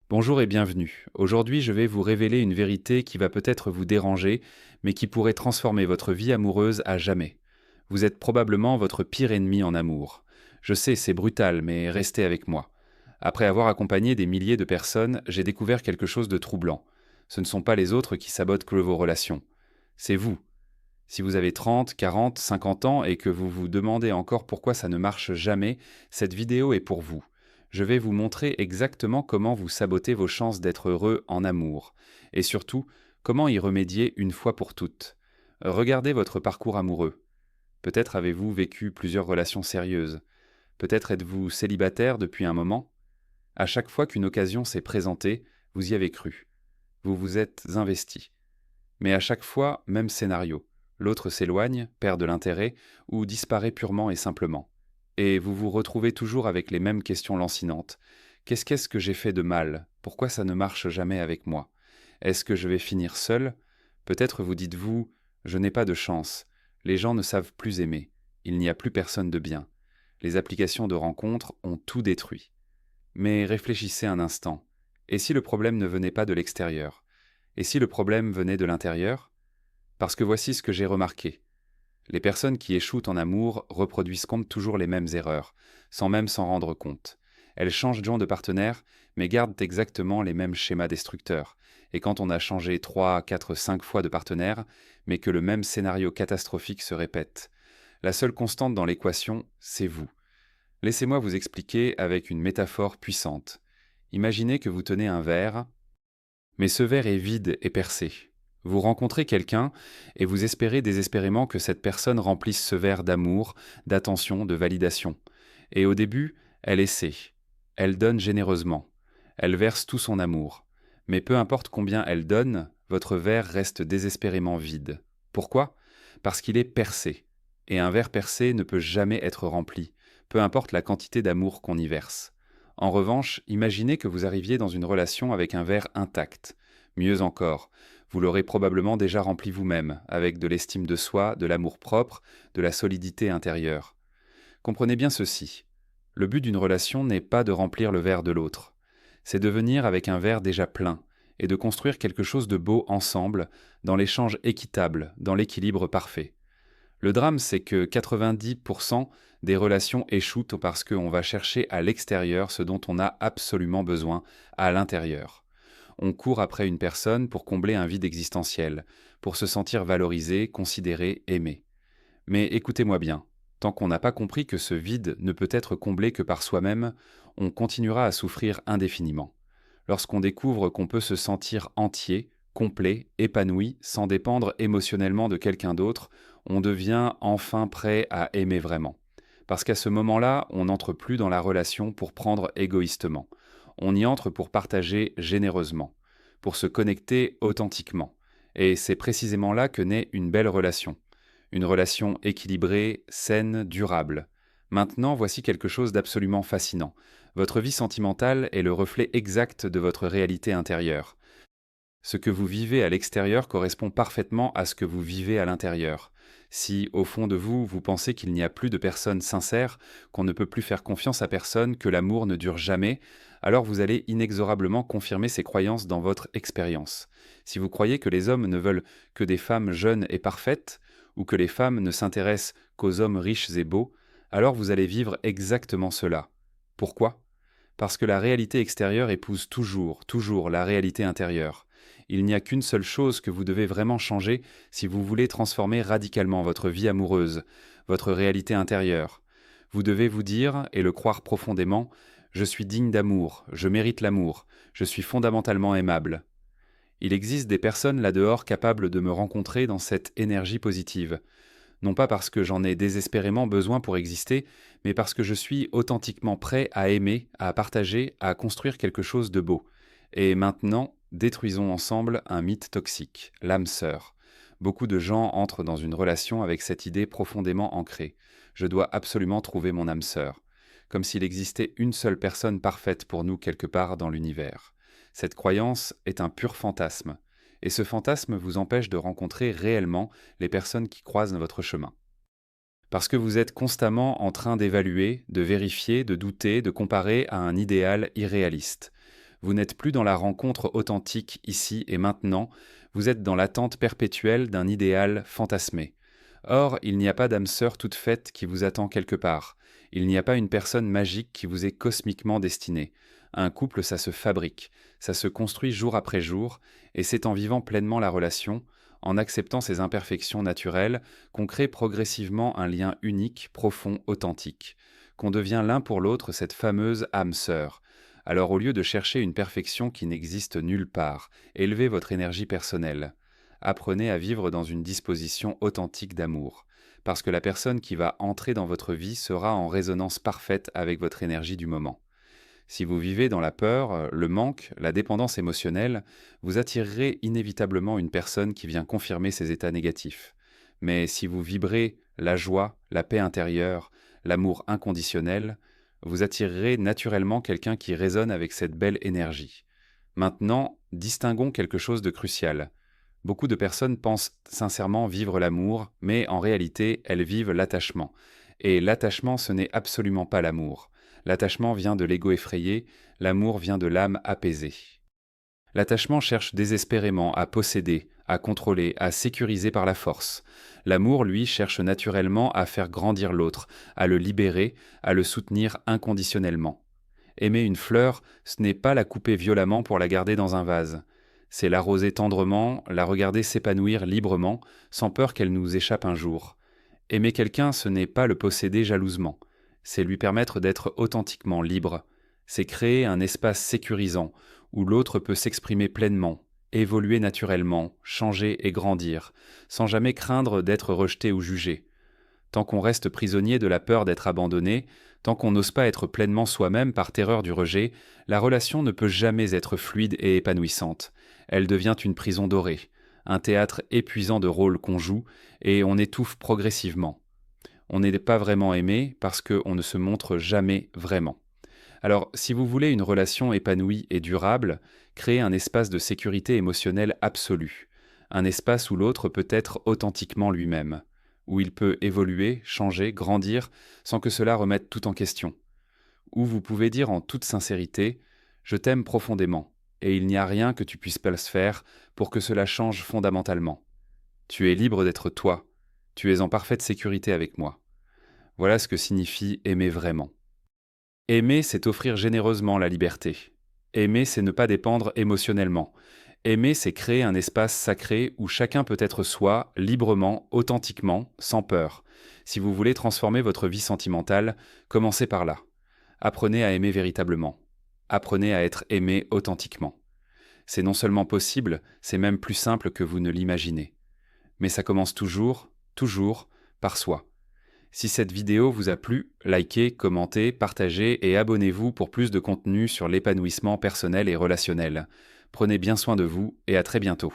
Bonjour et bienvenue. Aujourd'hui, je vais vous révéler une vérité qui va peut-être vous déranger, mais qui pourrait transformer votre vie amoureuse à jamais. Vous êtes probablement votre pire ennemi en amour. Je sais, c'est brutal, mais restez avec moi. Après avoir accompagné des milliers de personnes, j'ai découvert quelque chose de troublant. Ce ne sont pas les autres qui sabotent que vos relations. C'est vous. Si vous avez 30, 40, 50 ans et que vous vous demandez encore pourquoi ça ne marche jamais, cette vidéo est pour vous. Je vais vous montrer exactement comment vous sabotez vos chances d'être heureux en amour, et surtout, comment y remédier une fois pour toutes. Regardez votre parcours amoureux. Peut-être avez-vous vécu plusieurs relations sérieuses. Peut-être êtes-vous célibataire depuis un moment. À chaque fois qu'une occasion s'est présentée, vous y avez cru. Vous vous êtes investi. Mais à chaque fois, même scénario. L'autre s'éloigne, perd de l'intérêt, ou disparaît purement et simplement. Et vous vous retrouvez toujours avec les mêmes questions lancinantes. Qu'est-ce que j'ai fait de mal? Pourquoi ça ne marche jamais avec moi? Est-ce que je vais finir seul? Peut-être vous dites-vous, je n'ai pas de chance. Les gens ne savent plus aimer. Il n'y a plus personne de bien. Les applications de rencontres ont tout détruit. Mais réfléchissez un instant. Et si le problème ne venait pas de l'extérieur? Et si le problème venait de l'intérieur? Parce que voici ce que j'ai remarqué. Les personnes qui échouent en amour reproduisent comme toujours les mêmes erreurs, sans même s'en rendre compte. Elles changent de partenaire, mais gardent exactement les mêmes schémas destructeurs. Et quand on a changé 3, 4, 5 fois de partenaire, mais que le même scénario catastrophique se répète, la seule constante dans l'équation, c'est vous. Laissez-moi vous expliquer avec une métaphore puissante. Imaginez que vous tenez un verre, mais ce verre est vide et percé. Vous rencontrez quelqu'un et vous espérez désespérément que cette personne remplisse ce verre d'amour, d'attention, de validation. Et au début, elle essaie. Elle donne généreusement. Elle verse tout son amour. Mais peu importe combien elle donne, votre verre reste désespérément vide. Pourquoi? Parce qu'il est percé. Et un verre percé ne peut jamais être rempli, peu importe la quantité d'amour qu'on y verse. En revanche, imaginez que vous arriviez dans une relation avec un verre intact. Mieux encore, vous l'aurez probablement déjà rempli vous-même, avec de l'estime de soi, de l'amour-propre, de la solidité intérieure. Comprenez bien ceci. Le but d'une relation n'est pas de remplir le verre de l'autre. C'est de venir avec un verre déjà plein et de construire quelque chose de beau ensemble, dans l'échange équitable, dans l'équilibre parfait. Le drame, c'est que 90% des relations échouent parce qu'on va chercher à l'extérieur ce dont on a absolument besoin à l'intérieur. On court après une personne pour combler un vide existentiel, pour se sentir valorisé, considéré, aimé. Mais écoutez-moi bien, tant qu'on n'a pas compris que ce vide ne peut être comblé que par soi-même, on continuera à souffrir indéfiniment. Lorsqu'on découvre qu'on peut se sentir entier, complet, épanoui, sans dépendre émotionnellement de quelqu'un d'autre, on devient enfin prêt à aimer vraiment. Parce qu'à ce moment-là, on n'entre plus dans la relation pour prendre égoïstement. On y entre pour partager généreusement, pour se connecter authentiquement. Et c'est précisément là que naît une belle relation. Une relation équilibrée, saine, durable. Maintenant, voici quelque chose d'absolument fascinant. Votre vie sentimentale est le reflet exact de votre réalité intérieure. Ce que vous vivez à l'extérieur correspond parfaitement à ce que vous vivez à l'intérieur. Si, au fond de vous, vous pensez qu'il n'y a plus de personnes sincères, qu'on ne peut plus faire confiance à personne, que l'amour ne dure jamais, alors vous allez inexorablement confirmer ces croyances dans votre expérience. Si vous croyez que les hommes ne veulent que des femmes jeunes et parfaites, ou que les femmes ne s'intéressent qu'aux hommes riches et beaux, alors vous allez vivre exactement cela. Pourquoi? Parce que la réalité extérieure épouse toujours la réalité intérieure. Il n'y a qu'une seule chose que vous devez vraiment changer si vous voulez transformer radicalement votre vie amoureuse, votre réalité intérieure. Vous devez vous dire, et le croire profondément, je suis digne d'amour, je mérite l'amour, je suis fondamentalement aimable. Il existe des personnes là-dehors capables de me rencontrer dans cette énergie positive. Non pas parce que j'en ai désespérément besoin pour exister, mais parce que je suis authentiquement prêt à aimer, à partager, à construire quelque chose de beau. Et maintenant, détruisons ensemble un mythe toxique, l'âme sœur. Beaucoup de gens entrent dans une relation avec cette idée profondément ancrée. Je dois absolument trouver mon âme sœur. Comme s'il existait une seule personne parfaite pour nous quelque part dans l'univers. Cette croyance est un pur fantasme. Et ce fantasme vous empêche de rencontrer réellement les personnes qui croisent votre chemin. Parce que vous êtes constamment en train d'évaluer, de vérifier, de douter, de comparer à un idéal irréaliste. Vous n'êtes plus dans la rencontre authentique ici et maintenant, vous êtes dans l'attente perpétuelle d'un idéal fantasmé. Or, il n'y a pas d'âme sœur toute faite qui vous attend quelque part. Il n'y a pas une personne magique qui vous est cosmiquement destinée. Un couple, ça se fabrique, ça se construit jour après jour, et c'est en vivant pleinement la relation, en acceptant ses imperfections naturelles, qu'on crée progressivement un lien unique, profond, authentique, qu'on devient l'un pour l'autre cette fameuse âme sœur. Alors au lieu de chercher une perfection qui n'existe nulle part, élevez votre énergie personnelle. Apprenez à vivre dans une disposition authentique d'amour, parce que la personne qui va entrer dans votre vie sera en résonance parfaite avec votre énergie du moment. Si vous vivez dans la peur, le manque, la dépendance émotionnelle, vous attirerez inévitablement une personne qui vient confirmer ces états négatifs. Mais si vous vibrez la joie, la paix intérieure, l'amour inconditionnel, vous attirerez naturellement quelqu'un qui résonne avec cette belle énergie. Maintenant, distinguons quelque chose de crucial. Beaucoup de personnes pensent sincèrement vivre l'amour, mais en réalité, elles vivent l'attachement. Et l'attachement, ce n'est absolument pas l'amour. L'attachement vient de l'ego effrayé, l'amour vient de l'âme apaisée. L'attachement cherche désespérément à posséder, à contrôler, à sécuriser par la force. L'amour, lui, cherche naturellement à faire grandir l'autre, à le libérer, à le soutenir inconditionnellement. Aimer une fleur, ce n'est pas la couper violemment pour la garder dans un vase. C'est l'arroser tendrement, la regarder s'épanouir librement, sans peur qu'elle nous échappe un jour. Aimer quelqu'un, ce n'est pas le posséder jalousement. C'est lui permettre d'être authentiquement libre. C'est créer un espace sécurisant, où l'autre peut s'exprimer pleinement, évoluer naturellement, changer et grandir, sans jamais craindre d'être rejeté ou jugé. Tant qu'on reste prisonnier de la peur d'être abandonné, tant qu'on n'ose pas être pleinement soi-même par terreur du rejet, la relation ne peut jamais être fluide et épanouissante. Elle devient une prison dorée, un théâtre épuisant de rôles qu'on joue, et on étouffe progressivement. On n'est pas vraiment aimé parce qu'on ne se montre jamais vraiment. Alors, si vous voulez une relation épanouie et durable, créez un espace de sécurité émotionnelle absolue, un espace où l'autre peut être authentiquement lui-même, où il peut évoluer, changer, grandir, sans que cela remette tout en question, où vous pouvez dire en toute sincérité « Je t'aime profondément, et il n'y a rien que tu puisses pas faire pour que cela change fondamentalement. Tu es libre d'être toi, tu es en parfaite sécurité avec moi. » Voilà ce que signifie aimer vraiment. Aimer, c'est offrir généreusement la liberté. Aimer, c'est ne pas dépendre émotionnellement. Aimer, c'est créer un espace sacré où chacun peut être soi, librement, authentiquement, sans peur. Si vous voulez transformer votre vie sentimentale, commencez par là. Apprenez à aimer véritablement. Apprenez à être aimé authentiquement. C'est non seulement possible, c'est même plus simple que vous ne l'imaginez. Mais ça commence toujours, par soi. Si cette vidéo vous a plu, likez, commentez, partagez et abonnez-vous pour plus de contenu sur l'épanouissement personnel et relationnel. Prenez bien soin de vous et à très bientôt.